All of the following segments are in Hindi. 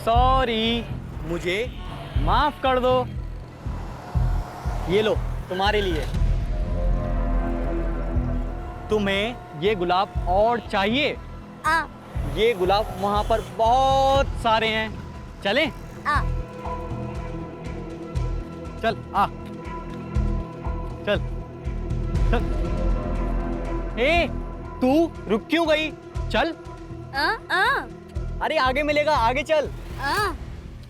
सॉरी, मुझे माफ कर दो। ये लो तुम्हारे लिए। तुम्हें ये गुलाब और चाहिए? ये गुलाब वहां पर बहुत सारे हैं। चलें? चल आ, चल चल। ए, तू रुक क्यों गई? चल। अरे आगे मिलेगा, आगे चल।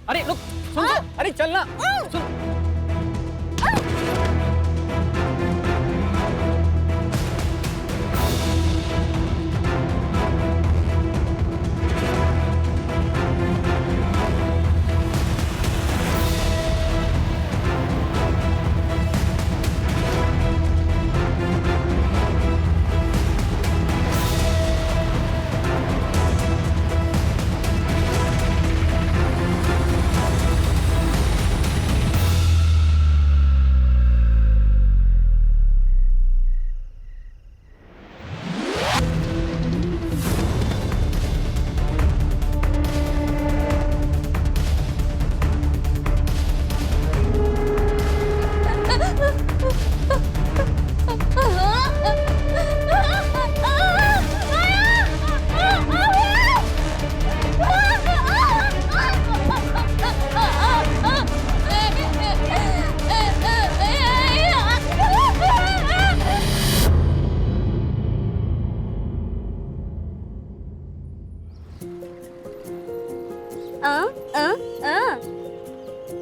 अरे रुक, सुन तो, अरे चल ना, सुन।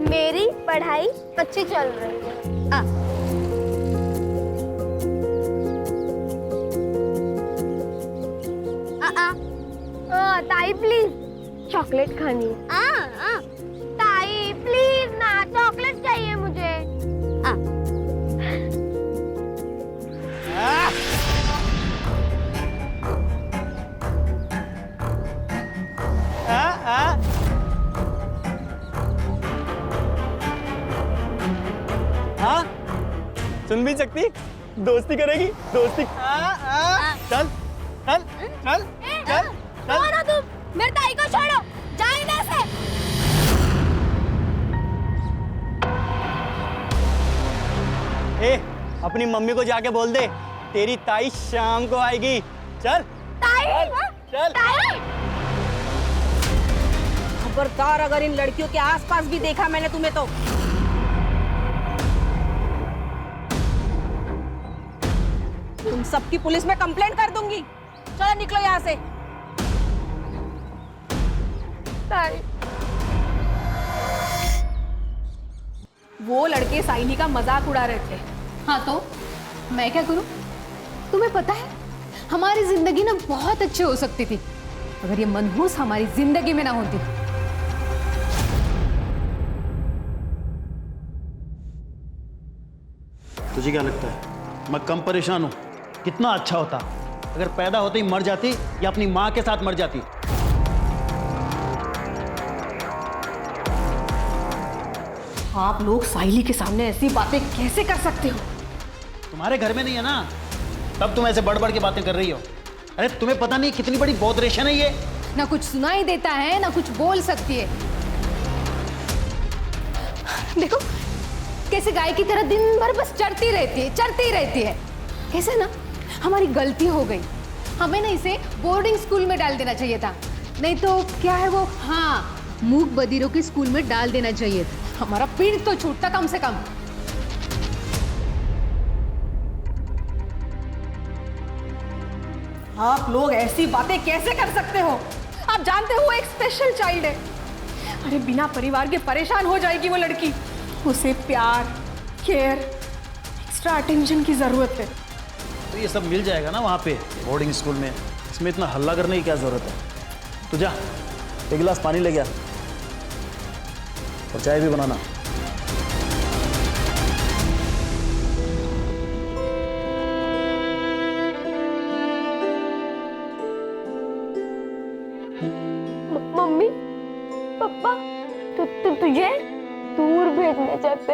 मेरी पढ़ाई अच्छी चल रही है। ताई प्लीज चॉकलेट खानी है। ताई प्लीज ना, चॉकलेट चाहिए मुझे। सुन भी सकती, दोस्ती करेगी, दोस्ती। चल चल चल चल चल। तुम मेरे ताई को छोड़ो, जाओ इधर से। ए, अपनी मम्मी को जाके बोल दे, तेरी ताई शाम को आएगी। चल ताई, चल। ताई। खबरदार, अगर इन लड़कियों के आसपास भी देखा मैंने तुम्हें तो तुम सबकी पुलिस में कंप्लेंट कर दूंगी। चलो निकलो यहाँ से। ताई, वो लड़के साइनी का मजाक उड़ा रहे थे। हाँ तो मैं क्या करूं? तुम्हें पता है हमारी जिंदगी ना बहुत अच्छी हो सकती थी अगर ये मनहूस हमारी जिंदगी में ना होती। तुझे क्या लगता है मैं कम परेशान हूं? कितना अच्छा होता अगर पैदा होते ही मर जाती या अपनी मां के साथ मर जाती। आप लोग साहिली के सामने ऐसी बातें कैसे कर सकते हो? तुम्हारे घर में नहीं है ना, तब तुम ऐसे बढ़ बढ़ के बातें कर रही हो। अरे तुम्हें पता नहीं कितनी बड़ी बौद्रेशन है ये। ना कुछ सुनाई देता है ना कुछ बोल सकती है। देखो कैसे गाय की तरह दिन भर बस चढ़ती रहती है। कैसे ना हमारी गलती हो गई, हमें ना इसे बोर्डिंग स्कूल में डाल देना चाहिए था। नहीं तो क्या है वो, हाँ, मूक बधिरों के स्कूल में डाल देना चाहिए था। हमारा पीठ तो छूटता कम से कम। आप लोग ऐसी बातें कैसे कर सकते हो? आप जानते हो वो एक स्पेशल चाइल्ड है। अरे बिना परिवार के परेशान हो जाएगी वो लड़की। उसे प्यार, केयर, एक्स्ट्रा अटेंशन की जरूरत है। तो ये सब मिल जाएगा ना वहाँ पे बोर्डिंग स्कूल में, इसमें इतना हल्ला करने की क्या जरूरत है? तू जा एक गिलास पानी ले गया और चाय भी बनाना। मम्मी पापा तुझे दूर भेजने चाहते।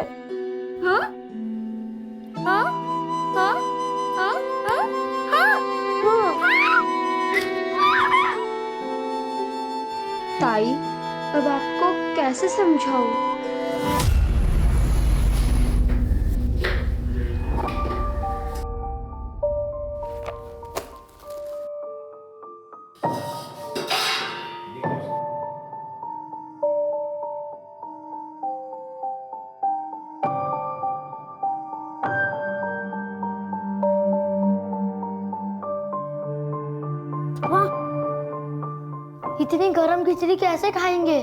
हाँ हाँ हाँ हाँ हाँ हाँ। ताई अब आपको कैसे समझाऊं? इतनी गरम खिचड़ी कैसे खाएंगे?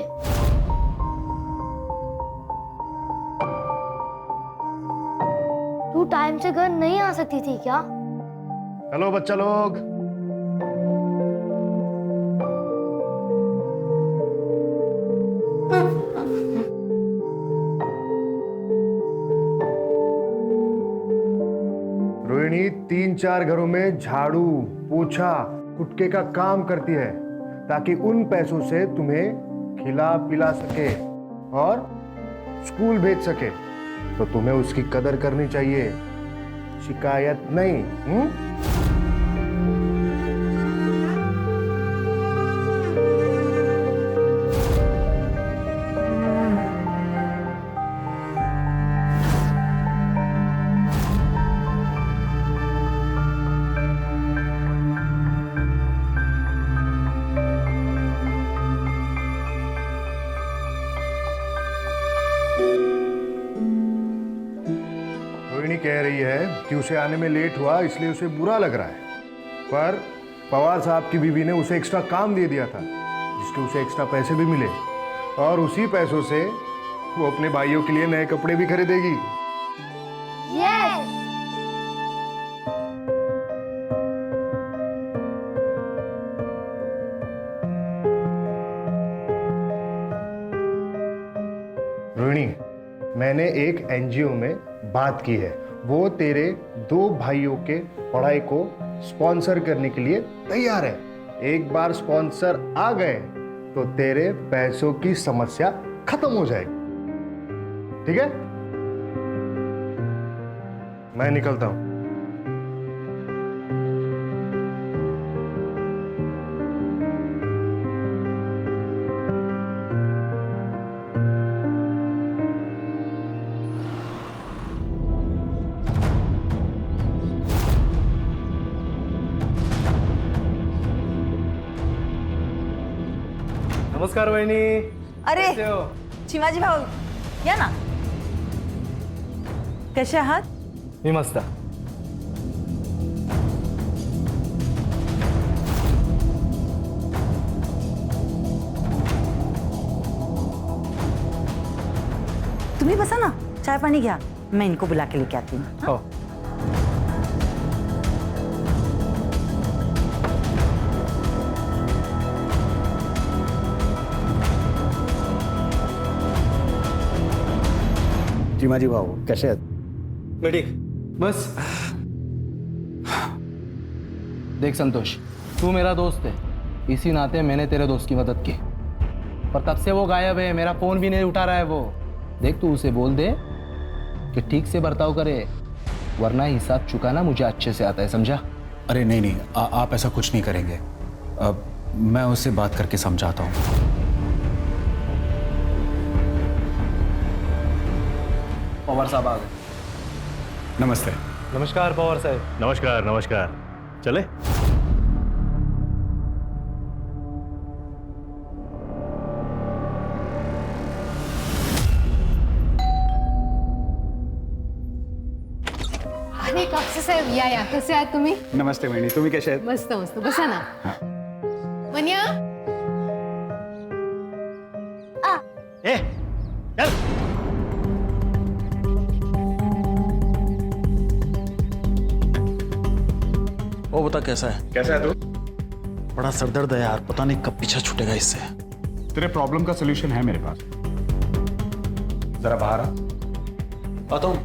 तू टाइम से घर नहीं आ सकती थी क्या? हेलो बच्चा लोग, रोहिणी 3-4 घरों में झाड़ू, पोछा, कुटके का काम करती है ताकि उन पैसों से तुम्हें खिला पिला सके और स्कूल भेज सके। तो तुम्हें उसकी कदर करनी चाहिए, शिकायत नहीं। रोहिणी कह रही है कि उसे आने में लेट हुआ इसलिए उसे बुरा लग रहा है, पर पवार साहब की बीवी ने उसे एक्स्ट्रा काम दे दिया था जिसके उसे एक्स्ट्रा पैसे भी मिले और उसी पैसों से वो अपने भाइयों के लिए नए कपड़े भी खरीदेगी। यस। रोहिणी, मैंने एक एनजीओ में बात की है, वो तेरे 2 भाइयों के पढ़ाई को स्पॉन्सर करने के लिए तैयार है। एक बार स्पॉन्सर आ गए तो तेरे पैसों की समस्या खत्म हो जाएगी। ठीक है, मैं निकलता हूं। नमस्कार वहिनी. अरे कैसे हो? चिमाजी भाऊ या ना. कसे आहात? मी मस्त. तुम्ही बसा ना, चाय पानी घ्या, मैं इनको बुला के लेके आती हूँ. हो. चिमाजी भाऊ कसे आहेत? मैं ठीक. बस देख संतोष, तू मेरा दोस्त है, इसी नाते मैंने तेरे दोस्त की मदद की, पर तब से वो गायब है, मेरा फोन भी नहीं उठा रहा है वो. देख तू उसे बोल दे कि ठीक से बर्ताव करे, वरना हिसाब चुकाना मुझे अच्छे से आता है, समझा? अरे नहीं नहीं, आप ऐसा कुछ नहीं करेंगे. अब मैं उससे बात करके समझाता हूँ. पवार साहब आ गए. नमस्ते. नमस्कार पवार साहब. नमस्कार नमस्कार. चले. अरे कापसे साहेब या कसे आहात तुम्ही? नमस्ते वहिनी, तुम्ही कसे आहेत? मस्त मस्त, बसा ना. मन्या ए चल. वो बता कैसा है? कैसा है तू? बड़ा सरदर्द है यार, पता नहीं कब पीछा छूटेगा इससे. तेरे प्रॉब्लम का सोल्यूशन है मेरे पास. जरा बाहर आ. आता हूँ.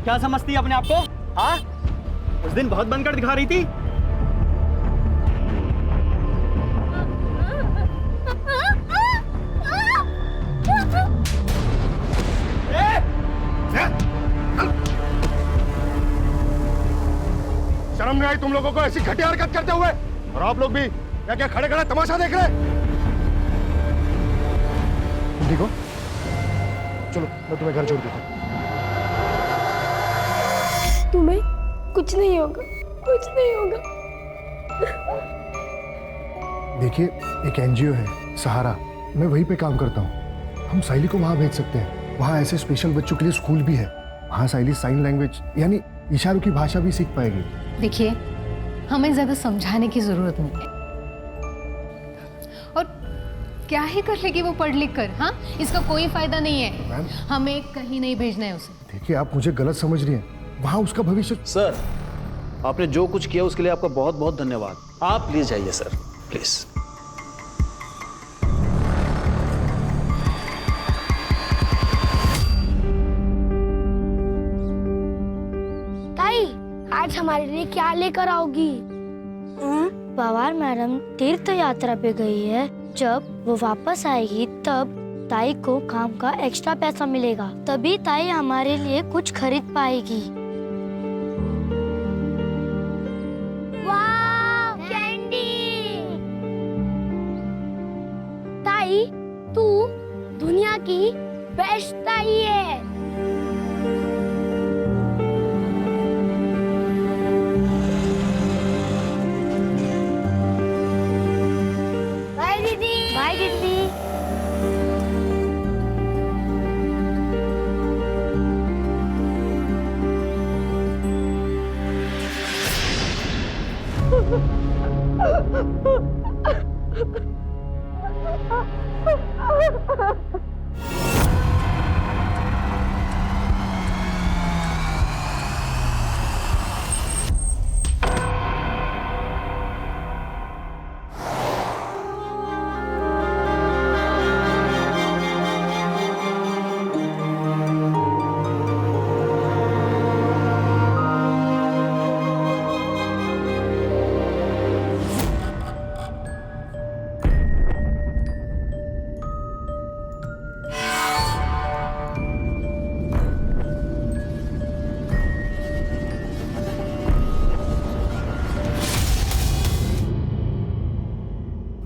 क्या समझती है अपने आप को? हाँ, उस दिन बहुत बनकर दिखा रही थी। शर्म नहीं आई तुम लोगों को ऐसी घटिया हरकत करते हुए? और आप लोग भी क्या क्या खड़े खड़े तमाशा देख रहे? ठीक हो? चलो मैं तुम्हें घर छोड़ देता हूँ। तुम्हें कुछ नहीं होगा, कुछ नहीं होगा। देखिए, एक एनजीओ है सहारा, मैं वहीं पे काम करता हूँ। हम साइली को वहाँ भेज सकते हैं। वहाँ ऐसे स्पेशल बच्चों के लिए स्कूल भी है। वहाँ साइली साइन लैंग्वेज यानी इशारों की भाषा भी सीख पाएगी। देखिए, हमें ज्यादा समझाने की जरूरत नहीं है। और क्या ही कर लेगी वो पढ़ लिख कर? हाँ, इसका कोई फायदा नहीं है। मैम, हमें कहीं नहीं भेजना है उसे। देखिए, आप मुझे गलत समझ रही हैं। वहाँ उसका भविष्य। सर, आपने जो कुछ किया उसके लिए आपका बहुत बहुत धन्यवाद। आप प्लीज जाइए सर, प्लीज। ताई, आज हमारे लिए क्या लेकर आओगी? पवार मैडम तीर्थ यात्रा पे गई है। जब वो वापस आएगी तब ताई को काम का एक्स्ट्रा पैसा मिलेगा, तभी ताई हमारे लिए कुछ खरीद पाएगी। वाह, कैंडी! ताई, तू दुनिया की बेस्ट ताई है। बाय दीदी। बाय दीदी।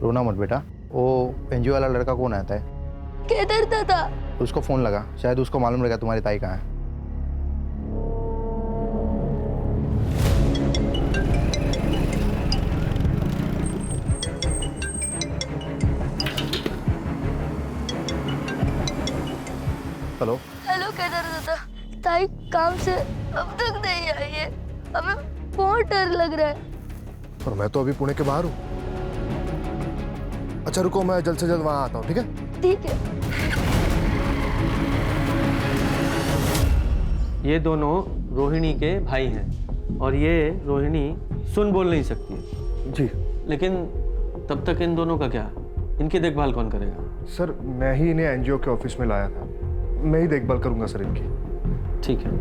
रोना मत बेटा। वो एनजीओ वाला लड़का कौन आता है? केदार दादा। उसको फोन लगा, शायद उसको मालूम रहेगा तुम्हारी ताई कहाँ है। हेलो हेलो केदार दादा, ताई काम से अब तक नहीं आई है। हमें बहुत डर लग रहा है। और मैं तो अभी पुणे के बाहर हूँ। अच्छा रुको, मैं जल्द से जल्द वहाँ आता हूँ। ठीक है? ठीक है। ये दोनों रोहिणी के भाई हैं और ये रोहिणी सुन बोल नहीं सकती है। जी लेकिन तब तक इन दोनों का क्या? इनकी देखभाल कौन करेगा? सर, मैं ही इन्हें एनजीओ के ऑफिस में लाया था। मैं ही देखभाल करूंगा सर इनकी। ठीक है,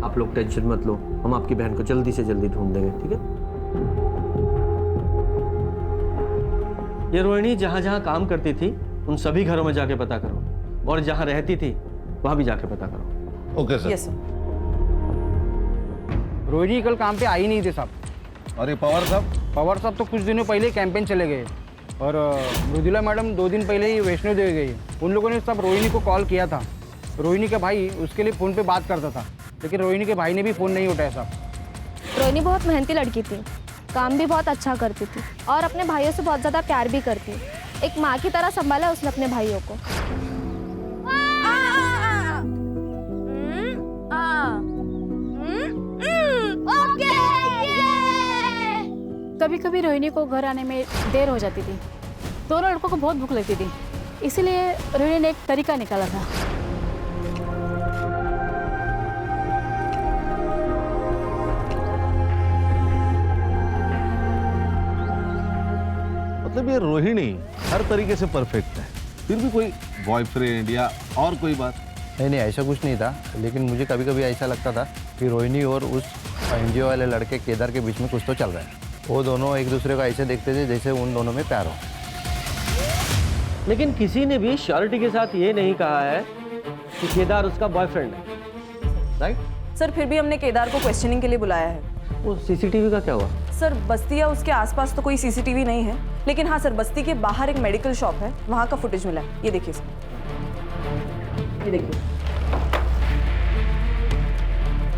आप लोग टेंशन मत लो, हम आपकी बहन को जल्दी से जल्दी ढूंढ देंगे। ठीक है? ये रोहिणी जहाँ जहाँ काम करती थी उन सभी घरों में जाके पता करो, और जहाँ रहती थी वहाँ भी जाके पता करो। Okay sir. Yes sir. Rohini कल काम पे आई नहीं थे साहब। और ये पवार साहब? पवार साहब तो कुछ दिनों पहले कैंपेन चले गए, और मृदुला मैडम 2 दिन पहले ही वैष्णो देवी गई। उन लोगों ने सब रोहिणी को कॉल किया था। रोहिणी का भाई उसके लिए फ़ोन पे बात करता था, लेकिन रोहिणी के भाई ने भी फ़ोन नहीं उठाया साहब। रोहिणी बहुत मेहनती लड़की थी, काम भी बहुत अच्छा करती थी और अपने भाइयों से बहुत ज़्यादा प्यार भी करती। एक माँ की तरह संभाला उसने अपने भाइयों को। कभी कभी रोहिणी को घर आने में देर हो जाती थी। दोनों लड़कों को बहुत भूख लगती थी, इसीलिए रोहिणी ने एक तरीका निकाला था। मतलब ये रोहिणी हर तरीके से परफेक्ट है, फिर भी कोई बॉयफ्रेंड या और कोई बात? नहीं ऐसा कुछ नहीं था, लेकिन मुझे कभी कभी ऐसा लगता था कि रोहिणी और उस एनजीओ वाले लड़के केदार के बीच में कुछ तो चल रहा है। वो दोनों एक दूसरे को ऐसे देखते थे जैसे उन दोनों में प्यार हो। लेकिन किसी ने भी श्योरिटी के साथ ये नहीं कहा है कि केदार उसका बॉयफ्रेंड है, राइट? सर फिर भी हमने केदार को क्वेश्चनिंग के लिए बुलाया है। वो सीसीटीवी का क्या हुआ? सर बस्ती या उसके आसपास तो कोई सीसीटीवी नहीं है, लेकिन हाँ सर बस्ती के बाहर एक मेडिकल शॉप है, वहाँ का फुटेज मिला है। ये देखिए सर, ये देखिए,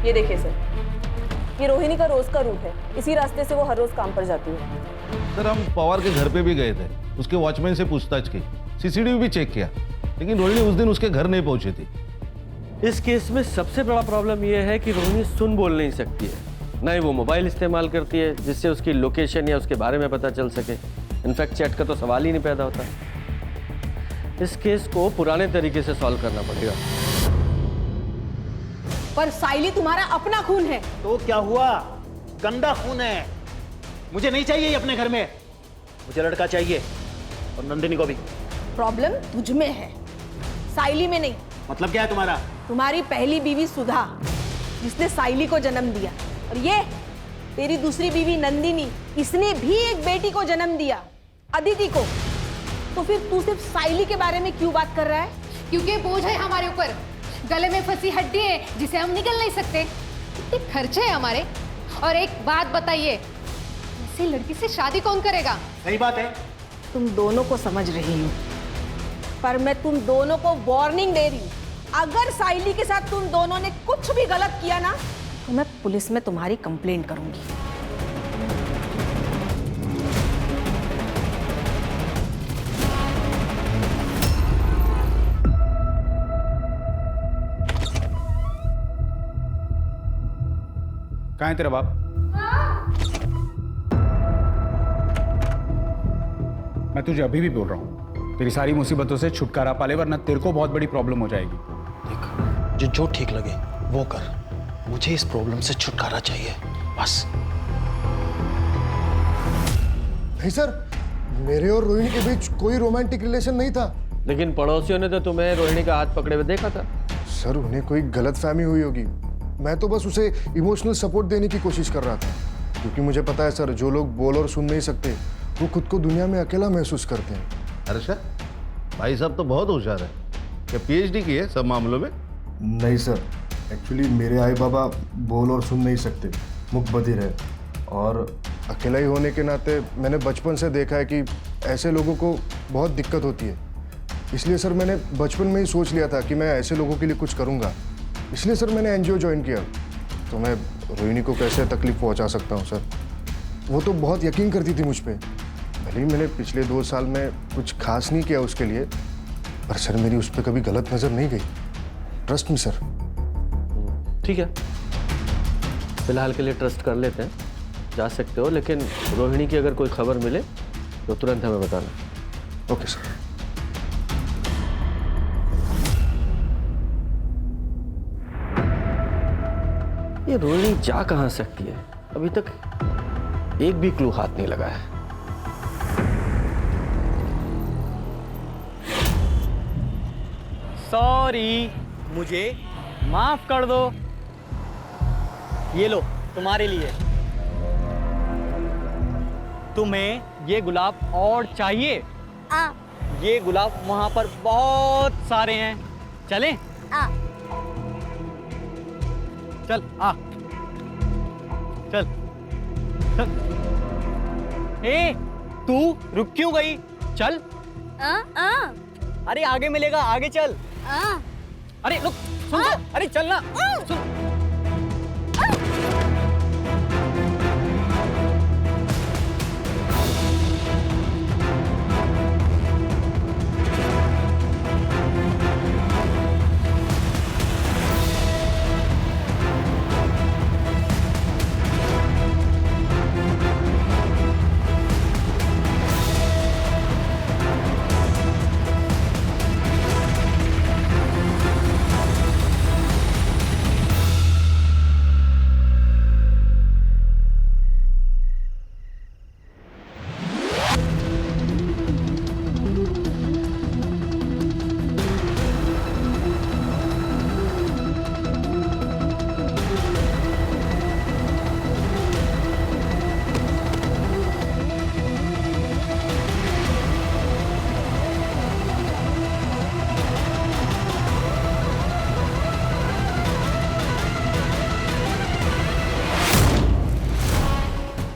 ये देखिए सर, ये रोहिणी का रोज का रूट है। इसी रास्ते से वो हर रोज काम पर जाती है। सर हम पवार के घर पे भी गए थे, उसके वॉचमैन से पूछताछ की, सीसीटीवी भी चेक किया, लेकिन रोहिणी उस दिन उसके घर नहीं पहुंची थी। इस केस में सबसे बड़ा प्रॉब्लम यह है कि रोहिणी सुन बोल नहीं सकती है, ना ही वो मोबाइल इस्तेमाल करती है जिससे उसकी लोकेशन या उसके बारे में पता चल सके। इनफैक्ट चैट का तो सवाल ही नहीं पैदा होता। इस केस को पुराने तरीके से सॉल्व करना पड़ेगा। पर साइली तुम्हारा अपना खून है। तो क्या हुआ? गंदा खून है। मुझे नहीं चाहिए ये अपने घर में। मुझे लड़का चाहिए, और नंदिनी को भी। प्रॉब्लम तुझ में है, साइली में नहीं। मतलब क्या है तुम्हारा? तुम्हारी पहली बीवी सुधा, जिसने साइली को जन्म दिया, और ये तेरी दूसरी बीवी नंदिनी, इसने भी एक बेटी को जन्म दिया, अदिति को। तो फिर तू सिर्फ साइली के बारे में क्यों बात कर रहा है? क्योंकि बोझ है हमारे ऊपर, गले में फंसी हड्डी है जिसे हम निकल नहीं सकते। इतने खर्चे हैं हमारे। और एक बात बताइए, ऐसी लड़की से शादी कौन करेगा? सही बात है। तुम दोनों को समझ रही हूँ, पर मैं तुम दोनों को वार्निंग दे रही हूँ। अगर साइली के साथ तुम दोनों ने कुछ भी गलत किया ना, तो मैं पुलिस में तुम्हारी कंप्लेंट करूंगी। कहाँ है तेरा बाप? मैं तुझे अभी भी बोल रहा हूँ, तेरी सारी मुसीबतों से छुटकारा पाले, वरना तेरे को बहुत बड़ी प्रॉब्लम हो जाएगी। देख, जो ठीक लगे वो कर। मुझे इस प्रॉब्लम से छुटकारा चाहिए, बस। नहीं सर, मेरे और रोहिणी के बीच कोई रोमांटिक रिलेशन नहीं था। लेकिन पड़ोसियों ने तो तुम्हें रोहिणी का हाथ पकड़े हुए देखा था। सर उन्हें कोई गलतफहमी हुई होगी। मैं तो बस उसे इमोशनल सपोर्ट देने की कोशिश कर रहा था, क्योंकि मुझे पता है सर, जो लोग बोल और सुन नहीं सकते वो खुद को दुनिया में अकेला महसूस करते हैं। अच्छा, भाई साहब तो बहुत होशियार है। क्या पीएचडी की है सब मामलों में? नहीं सर, एक्चुअली मेरे आई बाबा बोल और सुन नहीं सकते, मुख बधिर है, और अकेला ही होने के नाते मैंने बचपन से देखा है कि ऐसे लोगों को बहुत दिक्कत होती है। इसलिए सर मैंने बचपन में ही सोच लिया था कि मैं ऐसे लोगों के लिए कुछ करूँगा। इसलिए सर मैंने एनजीओ ज्वाइन किया। तो मैं रोहिणी को कैसे तकलीफ पहुँचा सकता हूँ सर? वो तो बहुत यकीन करती थी मुझ पर। भले ही मैंने पिछले 2 साल में कुछ खास नहीं किया उसके लिए, पर सर मेरी उस पर कभी गलत नज़र नहीं गई। Trust me sir. ठीक है, फिलहाल के लिए ट्रस्ट कर लेते हैं, जा सकते हो। लेकिन रोहिणी की अगर कोई खबर मिले तो तुरंत हमें बताना। Okay sir. ये रोहिणी जा कहाँ सकती है? अभी तक एक भी क्लू हाथ नहीं लगा है। सॉरी, मुझे माफ कर दो। ये लो तुम्हारे लिए। तुम्हें ये गुलाब और चाहिए? ये गुलाब वहां पर बहुत सारे हैं। चलें? चल आ, चल चल। ए, तू रुक क्यों गई? चल। अरे आगे मिलेगा, आगे चल। अरे रुक, सुन तो, अरे चल ना, सुन।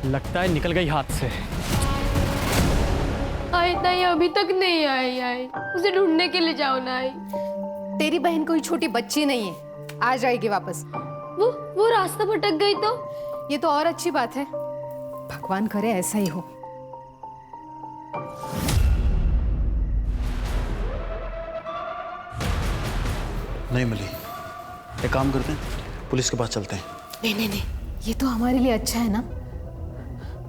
लगता है निकल गई हाथ से। आई ताई अभी तक नहीं आई उसे ढूंढने के लिए जाओ ना आई। तेरी बहन कोई छोटी बच्ची नहीं है, आ जाएगी वापस। वो रास्ता भटक गई तो? ये तो और अच्छी बात है, भगवान करे ऐसा ही हो। नहीं मिली। एक काम करते हैं, पुलिस के पास चलते हैं। नहीं, ये तो हमारे लिए अच्छा है ना,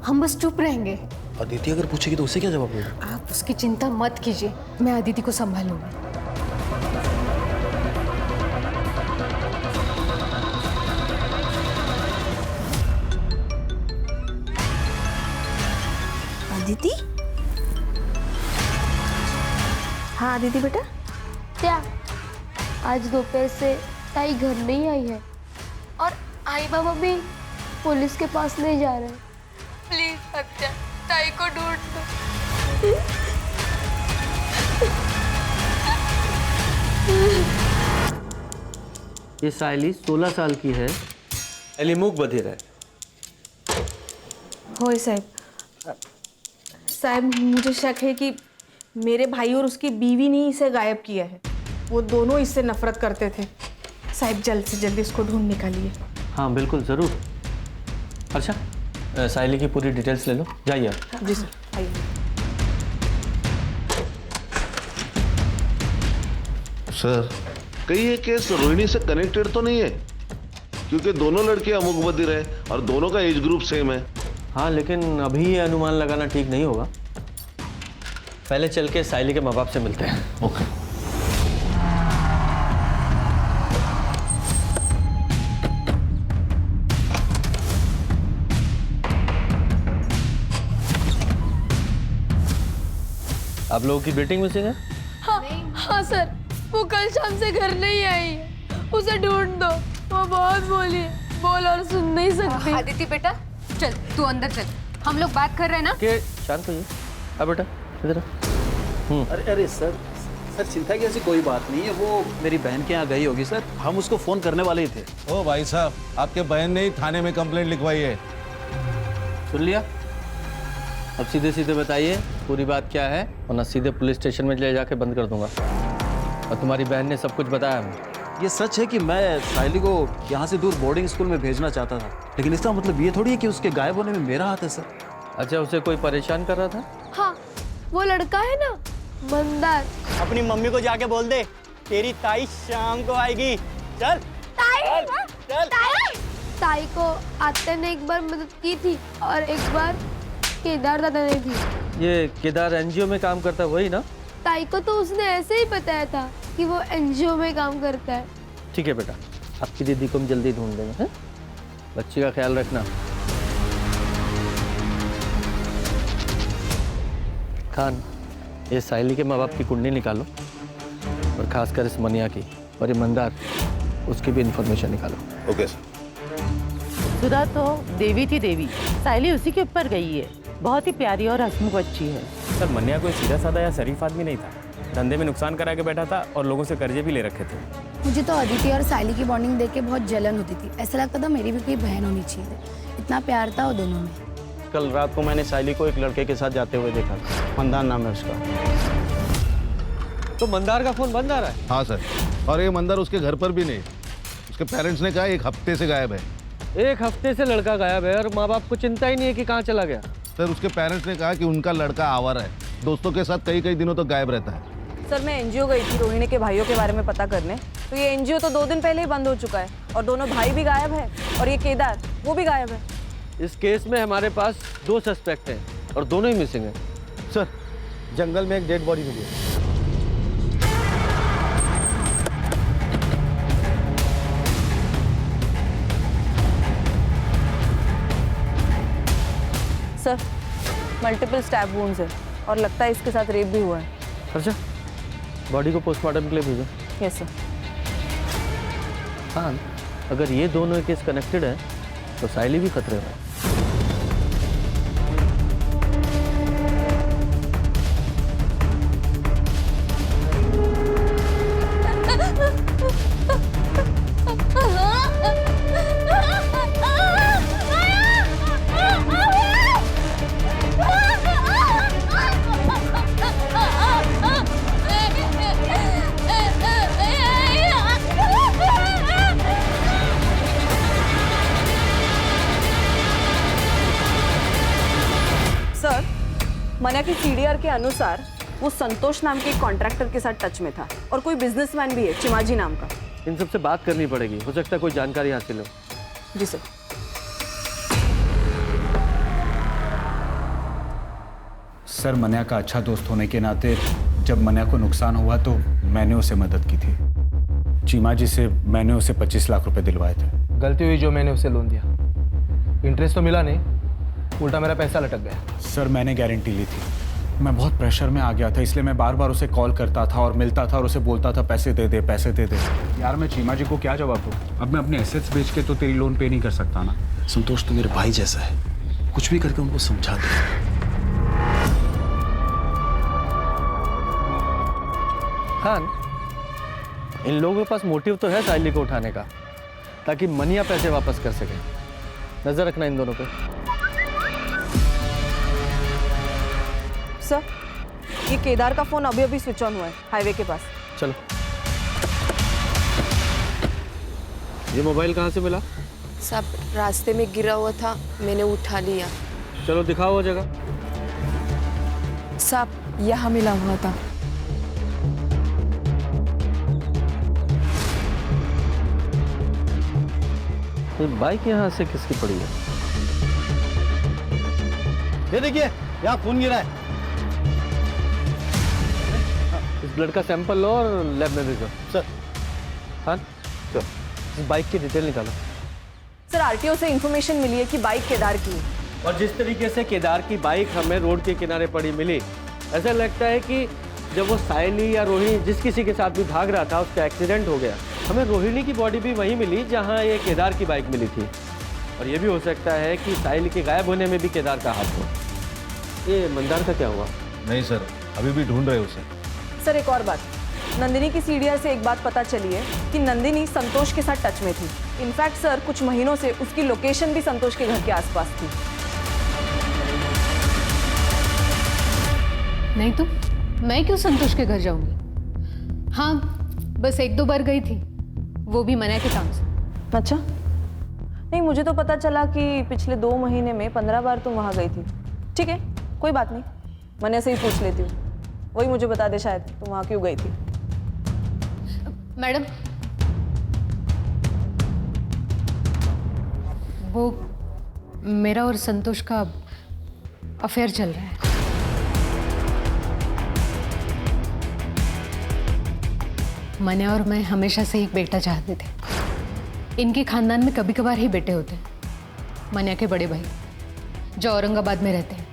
हम बस चुप रहेंगे। अदिति अगर पूछेगी तो उसे क्या जवाब देगा? आप उसकी चिंता मत कीजिए, मैं अदिति को संभालूंगी। अदिति? हाँ अदिति बेटा। क्या आज दोपहर से ताई घर नहीं आई है और आई बाबा भी पुलिस के पास नहीं जा रहे। प्लीज सत्या, ताई को ढूंढ दो। ये सायली 16 साल की है, सायली मूक बधिर है। होय साहब, मुझे शक है कि मेरे भाई और उसकी बीवी ने इसे गायब किया है। वो दोनों इससे नफरत करते थे। साहब जल्द से जल्द इसको ढूंढ निकालिए। हाँ बिल्कुल ज़रूर। अच्छा, सायली की पूरी डिटेल्स ले लो, जाइए। जी सर, आइए। सर, कहीं ये केस रोहिणी से कनेक्टेड तो नहीं है? क्योंकि दोनों लड़के अमुक बधिर है और दोनों का एज ग्रुप सेम है। हाँ, लेकिन अभी ये अनुमान लगाना ठीक नहीं होगा। पहले चल के सायली के माँ बाप से मिलते हैं। ओके। आप लोगों की मीटिंग मिसिंग है? हाँ सर, वो कल शाम से घर नहीं आई है, उसे ढूंढ दो। वो बहुत बोली है, बोल और सुन नहीं सकती। आदिति बेटा चल, तू अंदर चल, हम लोग बात कर रहे हैं ना। के शांत होइए। अब बेटा इधर। अरे सर चिंता की ऐसी कोई बात नहीं है। वो मेरी बहन के यहाँ गई होगी सर, हम उसको फोन करने वाले ही थे। ओ भाई साहब, आपके बहन ने ही थाने में कंप्लेंट लिखवाई है। सुन लिया? अब सीधे सीधे बताइए पूरी बात क्या है, वरना सीधे पुलिस स्टेशन में ले जाके बंद कर दूंगा। और तुम्हारी बहन ने सब कुछ बताया हमें। ये सच है कि मैं सायली को यहाँ से दूर बोर्डिंग स्कूल में भेजना चाहता था, लेकिन इसका मतलब ये थोड़ी है कि उसके गायब होने में मेरा हाथ है सर। अच्छा, उसे कोई परेशान कर रहा था? हाँ, वो लड़का है ना मंदार। अपनी मम्मी को जाके बोल दे तेरी ताई शाम को आएगी। चल ताई को आते ने एक बार मदद की थी और एक बार केदार दादा ने भी। ये केदार एनजीओ में काम करता है वही ना? ताई को तो उसने ऐसे ही बताया था कि वो एनजीओ में काम करता है। ठीक है बेटा, आपकी दीदी को हम जल्दी ढूंढ देंगे। हैं? बच्ची का ख्याल रखना। खान, ये सायली के माँ बाप की कुंडली निकालो और खासकर इस मनिया की, और ये मंदार, उसकी भी इंफॉर्मेशन निकालो। Okay sir. सुधा तो देवी थी देवी, सायली उसी के ऊपर गई है। बहुत ही प्यारी और हंसमुख बच्ची है। सर मन्या कोई सीधा साधा या शरीफ आदमी नहीं था, धंधे में नुकसान करा के बैठा था और लोगों से कर्जे भी ले रखे थे। मुझे तो अदिति और सायली की बॉन्डिंग देख के बहुत जलन होती थी। ऐसा लगता था मेरी भी कोई बहन होनी चाहिए। इतना प्यार था वो दोनों में। कल रात को मैंने सायली को एक लड़के के साथ जाते हुए देखा, मंदार नाम है उसका। तो मंदार का फोन बंद आ रहा है? हाँ सर, और ये मंदार उसके घर पर भी नहीं। उसके पेरेंट्स ने कहा 1 हफ्ते से गायब है। 1 हफ्ते से लड़का गायब है और माँ बाप को चिंता ही नहीं है कि कहाँ चला गया। सर, उसके पेरेंट्स ने कहा कि उनका लड़का आवारा है, दोस्तों के साथ कई दिनों तक गायब रहता है। सर मैं एनजीओ गई थी रोहिणी के भाइयों के बारे में पता करने, तो ये एनजीओ तो 2 दिन पहले ही बंद हो चुका है और दोनों भाई भी गायब है और ये केदार वो भी गायब है। इस केस में हमारे पास 2 सस्पेक्ट हैं और दोनों ही मिसिंग हैं। सर जंगल में एक डेड बॉडी मिली है। सर मल्टीपल स्टैब वुंड्स है और लगता है इसके साथ रेप भी हुआ है। अच्छा, बॉडी को पोस्टमार्टम के लिए भेजो। Yes sir. हाँ, अगर ये दोनों केस कनेक्टेड है तो सायली भी खतरे में। मना की सीडीआर के अनुसार वो संतोष नाम के एक कॉन्ट्रैक्टर के साथ टच में था और कोई बिजनेसमैन भी है चिमाजी नाम का। इन सबसे बात करनी पड़ेगी, हो सकता है कोई जानकारी हासिल हो। जी सर। सर, मन्या का अच्छा दोस्त होने के नाते जब मन्या को नुकसान हुआ तो मैंने उसे मदद की थी। चीमा जी से मैंने उसे 25 लाख रुपए दिलवाए थे। गलती हुई जो मैंने उसे लोन दिया, इंटरेस्ट तो मिला नहीं, उल्टा मेरा पैसा लटक गया। सर, मैंने गारंटी ली थी। मैं बहुत प्रेशर में आ गया था, इसलिए मैं बार बार उसे कॉल करता था और मिलता था और उसे बोलता था पैसे दे दे, पैसे दे दे। यार मैं चीमा जी को क्या जवाब दूँ? अब मैं अपने एसेट्स बेच के तो तेरी लोन पे नहीं कर सकता ना। संतोष तो मेरे भाई जैसा है, कुछ भी करके उनको समझा दे। खान, इन लोगों के पास मोटिव तो है साइली को उठाने का, ताकि मनिया पैसे वापस कर सके। नजर रखना इन दोनों पे। सर, ये केदार का फोन अभी अभी स्विच ऑन हुआ है हाईवे के पास। चलो। ये मोबाइल कहाँ से मिला? सब रास्ते में गिरा हुआ था, मैंने उठा लिया। चलो दिखाओ वो जगह। सब यहाँ मिला हुआ था। ये बाइक यहाँ से किसकी पड़ी है? ये देखिए, यहाँ फोन गिरा है। इस ब्लड का सैंपल लो और लैब में भेजो। सर। हाँ, चलो इस बाइक की डिटेल निकालो। सर, आरटीओ से इंफॉर्मेशन मिली है कि बाइक केदार की है। और जिस तरीके से केदार की बाइक हमें रोड के किनारे पड़ी मिली, ऐसा लगता है कि जब वो साइली या रोहिणी जिस किसी के साथ भी भाग रहा था, उसका एक्सीडेंट हो गया। हमें रोहिणी की बॉडी भी वहीं मिली जहां ये केदार की बाइक मिली थी। और ये भी हो सकता है कि साइली के गायब होने में भी केदार का हाथ हो। ये मंदार का क्या हुआ? नहीं सर, अभी भी ढूंढ रहे उसे। सर, एक और बात, नंदिनी की सीडीआर से एक बात पता चली है कि नंदिनी संतोष के साथ टच में थी। इनफैक्ट सर, कुछ महीनों से उसकी लोकेशन भी संतोष के घर के आसपास थी। नहीं तो मैं क्यों संतोष के घर जाऊंगी? हाँ, बस 1-2 बार गई थी, वो भी मना के काम से। अच्छा, नहीं मुझे तो पता चला कि पिछले 2 महीने में 15 बार तुम वहाँ गई थी। ठीक है, कोई बात नहीं, मने से ही पूछ लेती हूँ, वही मुझे बता दे शायद तुम वहाँ क्यों गई थी। मैडम, वो मेरा और संतोष का अफेयर चल रहा है। मने और मैं हमेशा से एक बेटा चाहते थे। इनके खानदान में कभी कभार ही बेटे होते हैं। मनिया के बड़े भाई जो औरंगाबाद में रहते हैं,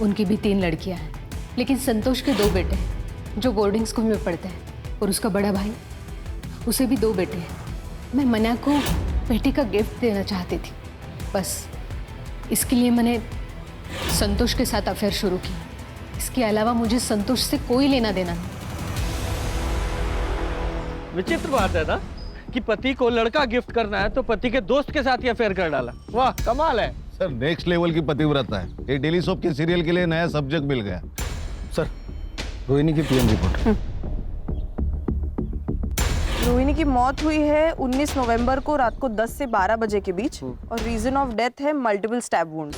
उनकी भी 3 लड़कियां हैं, लेकिन संतोष के 2 बेटे हैं जो बोर्डिंग स्कूल में पढ़ते हैं, और उसका बड़ा भाई, उसे भी 2 बेटे हैं। मैं मनिया को बेटी का गिफ्ट देना चाहती थी, बस इसके लिए मैंने संतोष के साथ अफेयर शुरू किया। इसके अलावा मुझे संतोष से कोई लेना देना नहीं। विचित्र बात है ना कि पति को लड़का गिफ्ट करना है तो पति के दोस्त के साथ ही अफेयर कर डाला। वाह, कमाल है। सर, नेक्स्ट लेवल की पतिव्रता है। ये डेली सोप के सीरियल के लिए नया सब्जेक्ट मिल गया। सर, रोहिणी की पीएम रिपोर्ट। रोहिणी की मौत हुई है 19 नवंबर को रात को 10 से 12 बजे के बीच, और रीजन ऑफ डेथ है मल्टीपल स्टैब वुंड्स।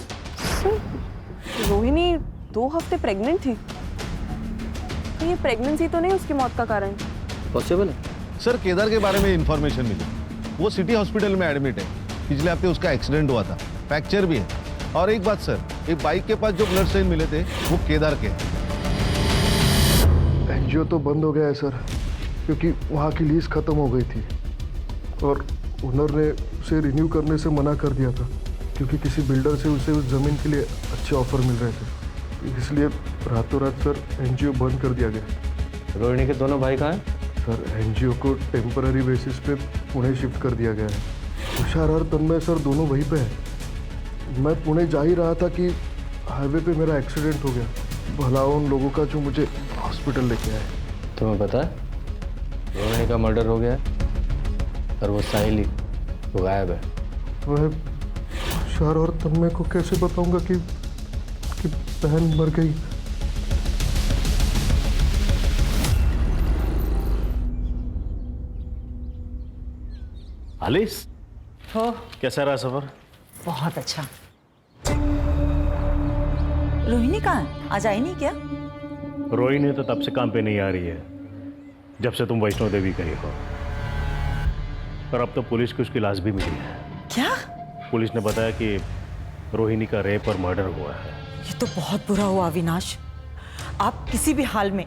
रोहिणी 2 हफ्ते प्रेग्नेंट थी, तो ये प्रेगनेंसी तो नहीं उसकी मौत का कारण? पॉसिबल है सर। केदार के बारे में इंफॉर्मेशन मिली, वो सिटी हॉस्पिटल में एडमिट है। पिछले हफ्ते उसका एक्सीडेंट हुआ था, फ्रैक्चर भी है। और एक बात सर, एक बाइक के पास जो ब्लड साइन मिले थे वो केदार के। एनजीओ तो बंद हो गया है सर, क्योंकि वहाँ की लीज खत्म हो गई थी और ओनर ने उसे रिन्यू करने से मना कर दिया था, क्योंकि किसी बिल्डर से उसे उस ज़मीन के लिए अच्छे ऑफर मिल रहे थे। इसलिए रातों रात सर एनजीओ बंद कर दिया गया। रोहिणी के दोनों भाई कहाँ हैं? सर, एनजीओ को टेम्पररी बेसिस पे पुणे शिफ्ट कर दिया गया है। तुषार और तन्मय सर दोनों वहीं पे हैं। मैं पुणे जा ही रहा था कि हाईवे पे मेरा एक्सीडेंट हो गया। भला उन लोगों का जो मुझे हॉस्पिटल लेके आए। तुम्हें पता है रोहिणी का मर्डर हो गया है और वो साहिली वो गायब है। मैं तुषार और तन्मय को कैसे बताऊंगा कि बहन मर गई? आलिस, कैसा रहा सफर? बहुत अच्छा। रोहिणी कहाँ है? आज आई नहीं क्या? रोहिणी तो तब से काम पे नहीं आ रही है जब से तुम वैष्णो देवी गई हो। और अब तो पुलिस को उसकी लाश भी मिली है। क्या? पुलिस ने बताया कि रोहिणी का रेप और मर्डर हुआ है। ये तो बहुत बुरा हुआ अविनाश। आप किसी भी हाल में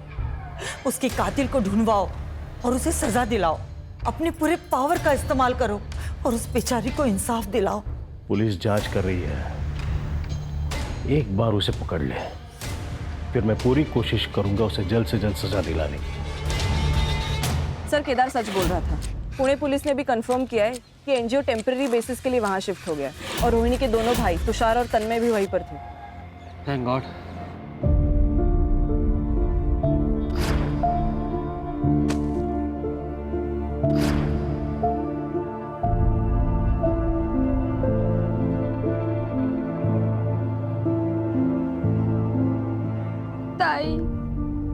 उसके कातिल को ढूंढवाओ और उसे सजा दिलाओ। अपने पूरे पावर का इस्तेमाल करो और उस बेचारी को इंसाफ दिलाओ। पुलिस जांच कर रही है, एक बार उसे पकड़ ले, फिर मैं पूरी कोशिश करूंगा उसे जल्द से जल्द सजा दिलाने की। सर केदार सच बोल रहा था। पुणे पुलिस ने भी कंफर्म किया है कि एनजीओ टेम्पररी बेसिस के लिए वहां शिफ्ट हो गया और रोहिणी के दोनों भाई तुषार और तन्मय भी वहीं पर थे। Thank God. ताई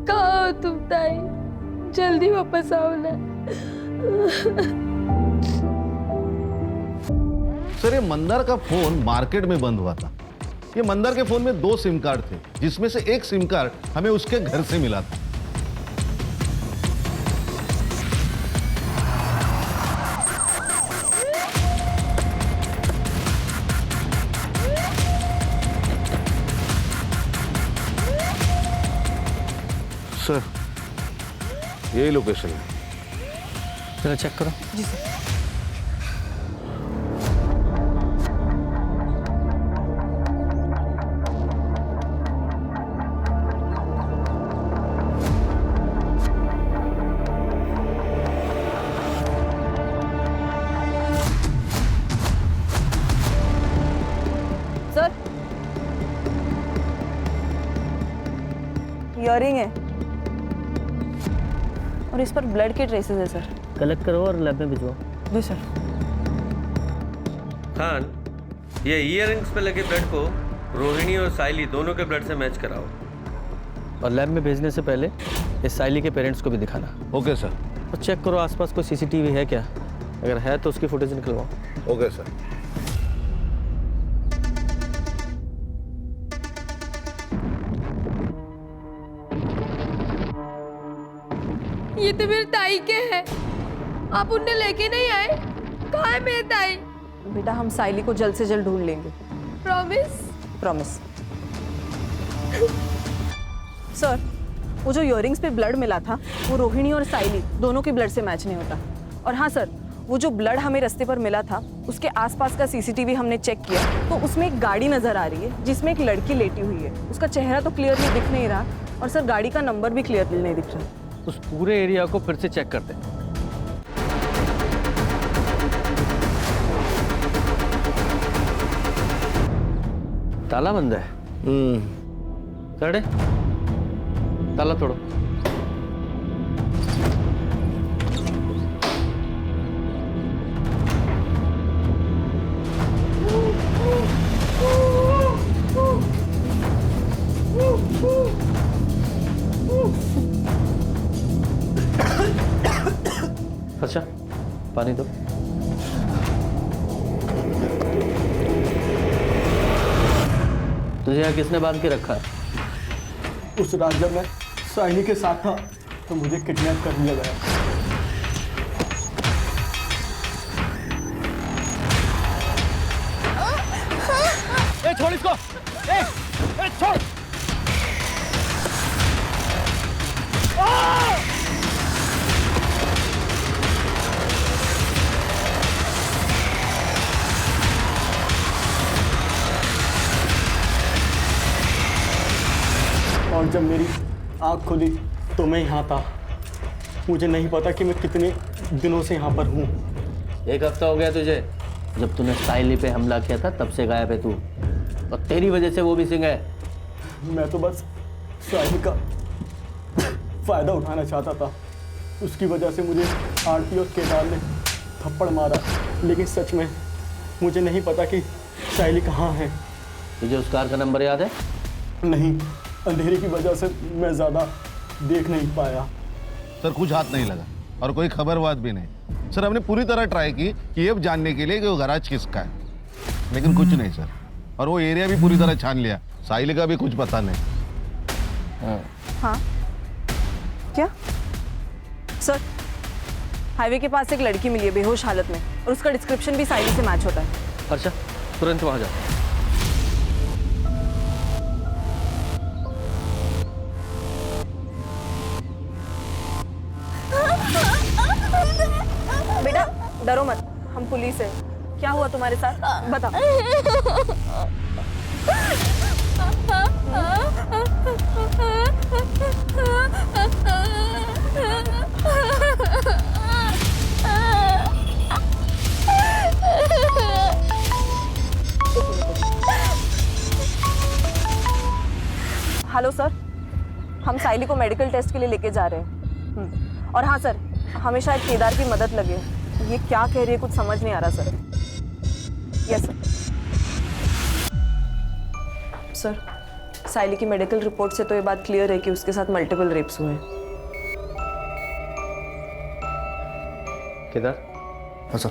कहाँ हो तुम ताई? जल्दी वापस आओ ना। सर, ये मंदार का फोन मार्केट में बंद हुआ था। ये मंदार के फोन में 2 सिम कार्ड थे, जिसमें से एक सिम कार्ड हमें उसके घर से मिला था। सर, यही लोकेशन है। जरा चेक करो। जी सर। सर, ईयरिंग है और इस पर ब्लड के ट्रेसेस है सर। कलेक्ट करो और लैब में भिजवाओ। जी सर। खान, ये ईयरिंग्स पे लगे ब्लड को रोहिणी और साइली दोनों के ब्लड से मैच कराओ और लैब में भेजने से पहले इस साइली के पेरेंट्स को भी दिखाना। Okay sir. और चेक करो आसपास कोई सीसीटीवी है क्या, अगर है तो उसकी फुटेज निकलवाओ। Okay sir. ये तो मेरे ताई के हैं। आप उन्हें लेके नहीं आए? कहाँ है मेरे ताई? बेटा हम साइली को जल्द से जल्द ढूंढ लेंगे। प्रॉमिस? प्रॉमिस। सर, वो जो ईयरिंग्स पे ब्लड मिला था वो रोहिणी और साइली दोनों के ब्लड से मैच नहीं होता। और हाँ सर, वो जो ब्लड हमें रास्ते पर मिला था उसके आसपास का सीसीटीवी हमने चेक किया तो उसमें एक गाड़ी नजर आ रही है जिसमें एक लड़की लेटी हुई है। उसका चेहरा तो क्लियरली दिख नहीं रहा और सर गाड़ी का नंबर भी क्लियरली नहीं दिख रहा। उस पूरे एरिया को फिर से चेक करते हैं। ताला बंद है। सड़े ताला तोड़ो। अच्छा, पानी दो। तुझे यहाँ किसने बांध के रखा है? उस रात जब मैं साइनी के साथ था तो मुझे किडनैप कर लिया गया। ए, छोड़ इसको। ए, छोड़। और जब मेरी आँख खुली तो मैं यहाँ था। मुझे नहीं पता कि मैं कितने दिनों से यहाँ पर हूँ। 1 हफ्ता हो गया तुझे। जब तूने साइली पे हमला किया था तब से गायब है तू, और तेरी वजह से वो भी सिंह है। मैं तो बस साइली का फ़ायदा उठाना चाहता था। उसकी वजह से मुझे आरती और केदार ने थप्पड़ मारा, लेकिन सच में मुझे नहीं पता कि साइली कहाँ है। तुझे उस कार का नंबर याद है? नहीं, अंधेरे की वजह से मैं ज़्यादा देख नहीं पाया। सर, कुछ हाथ नहीं लगा और कोई खबरवाद भी नहीं। सर, हमने पूरी तरह ट्राई की कि ये जानने के लिए कि वो गैराज किसका है, लेकिन कुछ नहीं सर। और वो एरिया भी पूरी तरह छान लिया, साहिल का भी कुछ पता नहीं। हाँ क्या सर? हाईवे के पास एक लड़की मिली है बेहोश हालत में और उसका डिस्क्रिप्शन भी साहिल से मैच होता है। अच्छा, तुरंत वहां जा। बेटा डरो मत, हम पुलिस है। क्या हुआ तुम्हारे साथ बता। हेलो सर, हम साइली को मेडिकल टेस्ट के लिए लेके जा रहे हैं। और हाँ सर, हमें शायद केदार की मदद लगे। ये क्या कह रही है कुछ समझ नहीं आ रहा सर। यस सर, साइली की मेडिकल रिपोर्ट से तो ये बात क्लियर है कि उसके साथ मल्टीपल रेप्स हुए हैं। केदार। हाँ सर।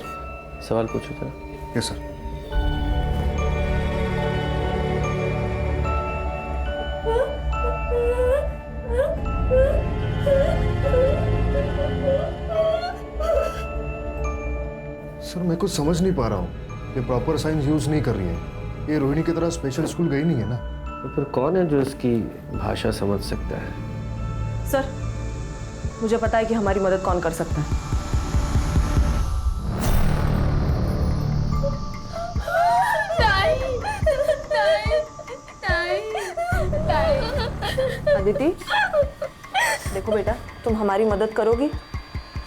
सवाल पूछो जरा। Yes sir. सर मैं कुछ समझ नहीं पा रहा हूँ। ये प्रॉपर साइंस यूज नहीं कर रही है। ये रोहिणी की तरह स्पेशल स्कूल गई नहीं है ना। तो फिर कौन है जो इसकी भाषा समझ सकता है? सर मुझे पता है कि हमारी मदद कौन कर सकता है। अदिति देखो बेटा, तुम हमारी मदद करोगी?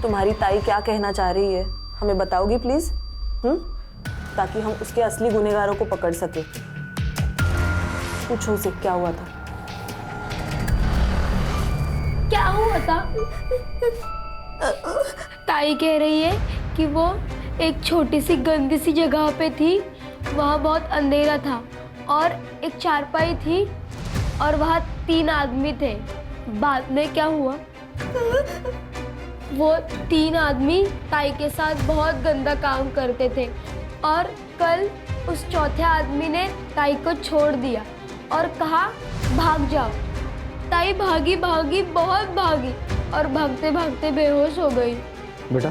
तुम्हारी ताई क्या कहना चाह रही है हमें बताओगी प्लीज? ताकि हम उसके असली गुनहगारों को पकड़ सके। पूछो उसे क्या हुआ था। क्या हुआ था? ताई कह रही है कि वो एक छोटी सी गंदी सी जगह पे थी। वहाँ बहुत अंधेरा था और एक चारपाई थी और वहाँ 3 आदमी थे। बाद में क्या हुआ, वो 3 आदमी ताई के साथ बहुत गंदा काम करते थे और कल उस चौथे आदमी ने ताई को छोड़ दिया और कहा भाग जाओ। ताई भागी भागी बहुत भागी और भागते भागते बेहोश हो गई। बेटा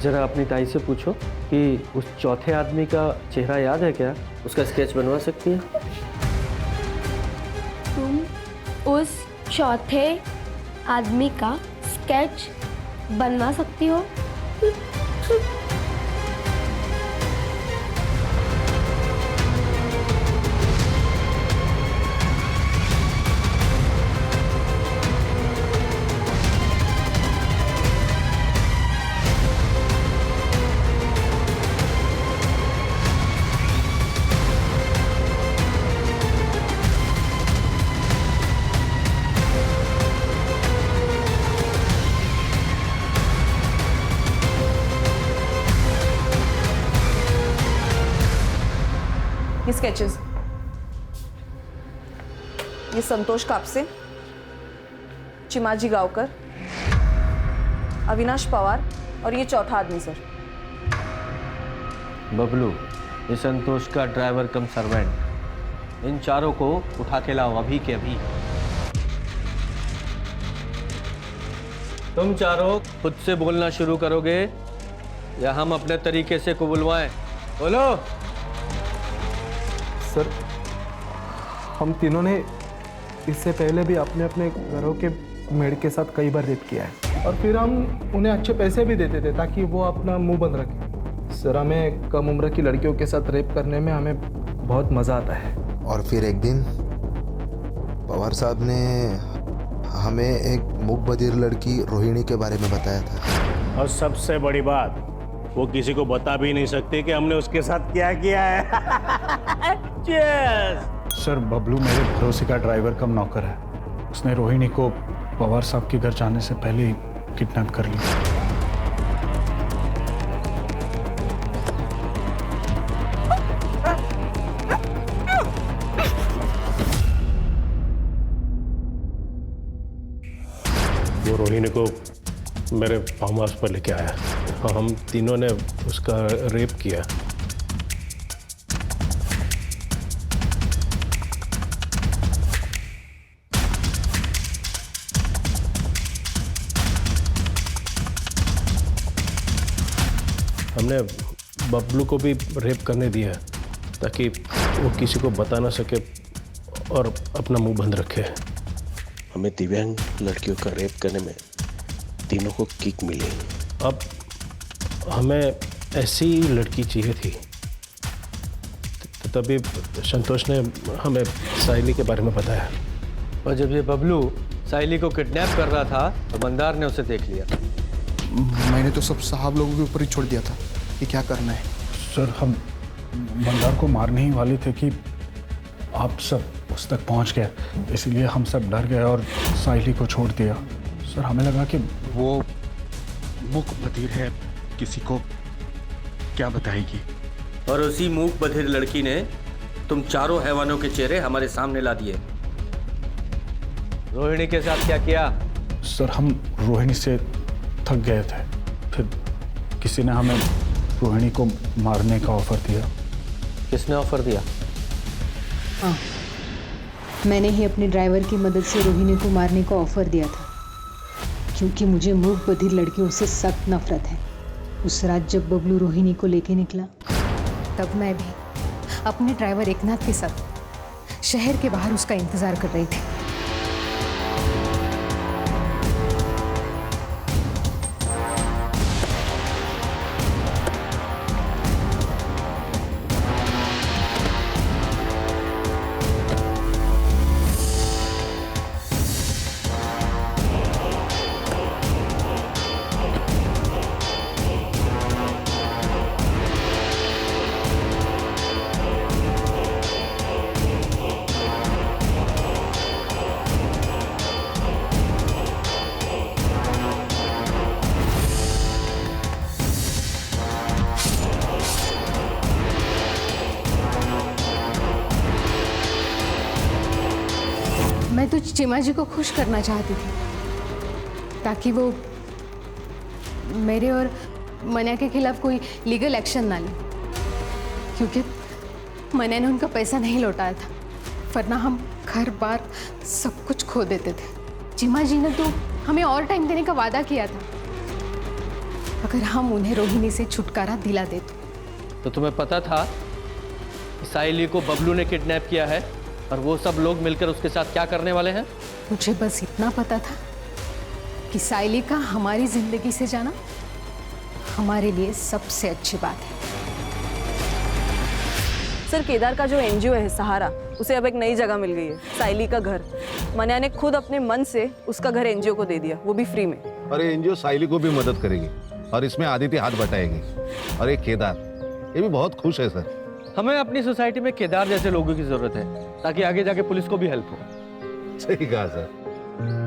जरा अपनी ताई से पूछो कि उस चौथे आदमी का चेहरा याद है क्या? उसका स्केच बनवा सकती है? तुम उस चौथे आदमी का स्केच बनवा सकती हो? ये स्केचेस, ये संतोष कापसे, चिमाजी गांवकर, अविनाश पवार और ये चौथा आदमी सर। बबलू, ये संतोष का ड्राइवर कम सर्वेंट। इन चारों को उठा के लाओ अभी के अभी। तुम चारों खुद से बोलना शुरू करोगे या हम अपने तरीके से को बुलवाएं? बोलो। सर हम तीनों ने इससे पहले भी अपने अपने घरों के मेड के साथ कई बार रेप किया है और फिर हम उन्हें अच्छे पैसे भी देते थे ताकि वो अपना मुंह बंद रखे। सर हमें कम उम्र की लड़कियों के साथ रेप करने में हमें बहुत मज़ा आता है। और फिर एक दिन पवार साहब ने हमें एक मूक बधिर लड़की रोहिणी के बारे में बताया था। और सबसे बड़ी बात, वो किसी को बता भी नहीं सकती कि हमने उसके साथ क्या किया है। सर बबलू मेरे भरोसे का ड्राइवर कम नौकर है। उसने रोहिणी को पवार साहब के घर जाने से पहले ही किडनैप कर लिया। वो रोहिणी को मेरे फार्म हाउस पर लेके आया और हम तीनों ने उसका रेप किया। हमने बबलू को भी रेप करने दिया है ताकि वो किसी को बता ना सके और अपना मुंह बंद रखे। हमें दिव्यांग लड़कियों का रेप करने में तीनों को किक मिली। अब हमें ऐसी लड़की चाहिए थी, तभी संतोष ने हमें साइली के बारे में बताया। और जब ये बबलू साइली को किडनैप कर रहा था तो मंदार ने उसे देख लिया। मैंने तो सब साहब लोगों के ऊपर ही छोड़ दिया था कि क्या करना है। सर हम मंदार को मारने ही वाले थे कि आप सब उस तक पहुंच गए, इसलिए हम सब डर गए और साइली को छोड़ दिया। सर हमें लगा कि वो मूक बधिर है, किसी को क्या बताएगी। और उसी मूक बधिर लड़की ने तुम चारों हैवानों के चेहरे हमारे सामने ला दिए। रोहिणी के साथ क्या किया? सर हम रोहिणी से थक गए थे, फिर किसी ने हमें रोहिणी को मारने का ऑफर दिया। किसने ऑफर दिया? हाँ, मैंने ही अपने ड्राइवर की मदद से रोहिणी को मारने का ऑफर दिया था, क्योंकि मुझे मूक बधिर लड़कियों से सख्त नफरत है। उस रात जब बबलू रोहिणी को लेके निकला, तब मैं भी अपने ड्राइवर एकनाथ के साथ शहर के बाहर उसका इंतजार कर रही थी। मैं तो चिमा जी को खुश करना चाहती थी ताकि वो मेरे और मन्या के खिलाफ कोई लीगल एक्शन ना ले, क्योंकि मन्या ने उनका पैसा नहीं लौटाया था, वरना हम घर बार सब कुछ खो देते थे। चिमा जी ने तो हमें और टाइम देने का वादा किया था अगर हम उन्हें रोहिणी से छुटकारा दिला देते। तो तुम्हें पता था कि साइली को बबलू ने किडनैप किया है और वो सब लोग मिलकर उसके साथ क्या करने वाले हैं? मुझे बस इतना पता था कि साइली का हमारी जिंदगी से जाना हमारे लिए सबसे अच्छी बात है। सर केदार का जो एनजीओ है सहारा, उसे अब एक नई जगह मिल गई है, साइली का घर। मन्या ने खुद अपने मन से उसका घर एनजीओ को दे दिया, वो भी फ्री में। अरे एनजीओ साइली को भी मदद करेगी और इसमें आदित्य हाथ बटाएगी। और ये केदार, ये भी बहुत खुश है सर। हमें अपनी सोसाइटी में केदार जैसे लोगों की जरूरत है ताकि आगे जाके पुलिस को भी हेल्प हो। सही कहा सर।